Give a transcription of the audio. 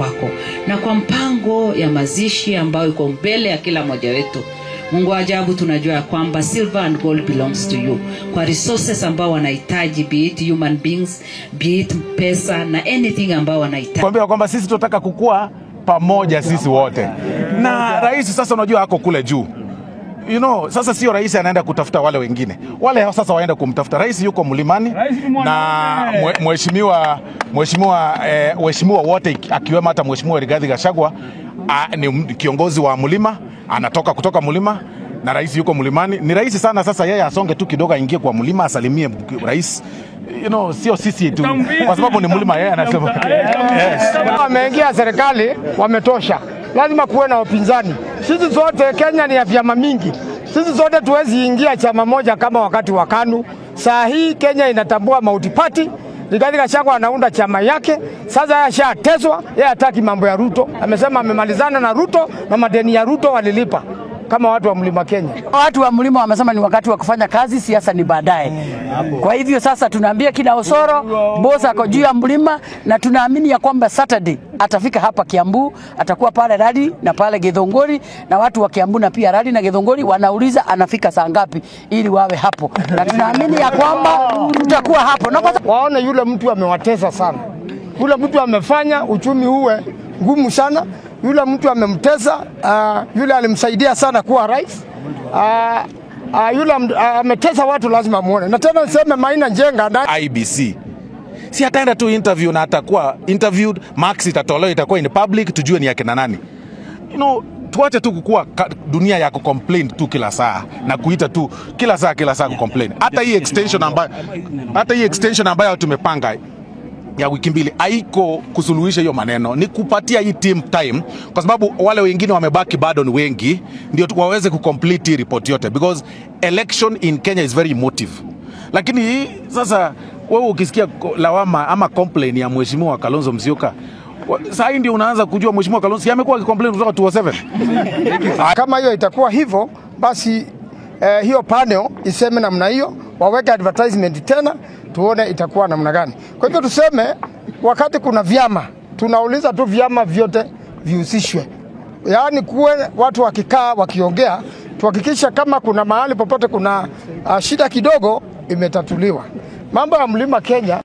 kwako. Na kwa mpango ya mazishi ambayo iko mbele ya kila mmoja wetu, Mungu wa ajabu, tunajua kwamba silver and gold belongs to you. Kwa resources ambao wanahitaji, be it human beings, be it pesa na anything ambao wanahitaji. Kuambia kwamba sisi tunataka kukua pamoja sisi wote. Na rais sasa unajua hako kule juu. You know, sasa sio rais anaenda kutafuta wale wengine. Wale sasa waenda kumtafuta. Rais yuko mlimani na mheshimiwa wote akiwemo hata mheshimiwa Rigathi Gachagua ni kiongozi wa mlima, anatoka kutoka mlima na rais yuko mlimani. Ni rahisi sana sasa yeye asonge tu kidogo aingie kwa mlima asalimie rais. You know, sio sisi tu. Kwa sababu ni mlima yeye anasema. Yes. Wameingia serikali wametosha. Lazima kuwe na upinzani. Sisi zote Kenya ni ya vyama mingi. Sisi zote tuwezi ingia chama moja kama wakati wa KANU. Saa hii Kenya inatambua multi-party. Rigathi Gachagua anaunda chama yake. Sasa yeye ashateswa, yeye hataki mambo ya Ruto. Amesema amemalizana na Ruto na madeni ya Ruto walilipa kama watu wa mlima Kenya. Watu wa mlima wamesema ni wakati wa kufanya kazi, siasa ni baadaye. Kwa hivyo sasa tunaambia kina Osoro, boss ako juu ya mlima, na tunaamini ya kwamba Saturday atafika hapa Kiambu, atakuwa pale Radi na pale Githongori, na watu wa Kiambu na pia Radi na Githongori wanauliza anafika saa ngapi ili wawe hapo. Na tunaamini ya kwamba tutakuwa hapo. Na waone yule mtu amewatesa sana. Yule mtu amefanya uchumi uwe ngumu sana. Yule mtu amemtesa, yule alimsaidia sana kuwa rais. Yule ametesa watu, lazima muone. Na tena niseme Maina Njenga na IBC. Si ataenda tu interview na atakuwa interviewed, marks itatolewa, itakuwa in public, tujue ni yake na nani. You know, tuache tu kukua dunia ya kucomplain tu kila saa na kuita tu kila saa kucomplain. Hata hii extension ambayo tumepanga ya wiki mbili haiko kusuluhisha hiyo maneno, ni kupatia hii team time, kwa sababu wale wengine wamebaki bado ni wengi, ndio waweze kucomplete report yote, because election in Kenya is very emotive. Lakini sasa wewe ukisikia lawama ama complain ya mheshimiwa Kalonzo Musyoka, sasa ndio unaanza kujua mheshimiwa Kalonzo amekuwa akicomplain kutoka 2007. Kama hiyo itakuwa hivyo, basi hiyo panel iseme namna hiyo, waweke advertisement tena, tuone itakuwa namna gani. Kwa hivyo tuseme wakati kuna vyama, tunauliza tu vyama vyote vihusishwe. Yaani kuwe watu wakikaa wakiongea, tuhakikisha kama kuna mahali popote kuna shida kidogo imetatuliwa. Mambo ya mlima Kenya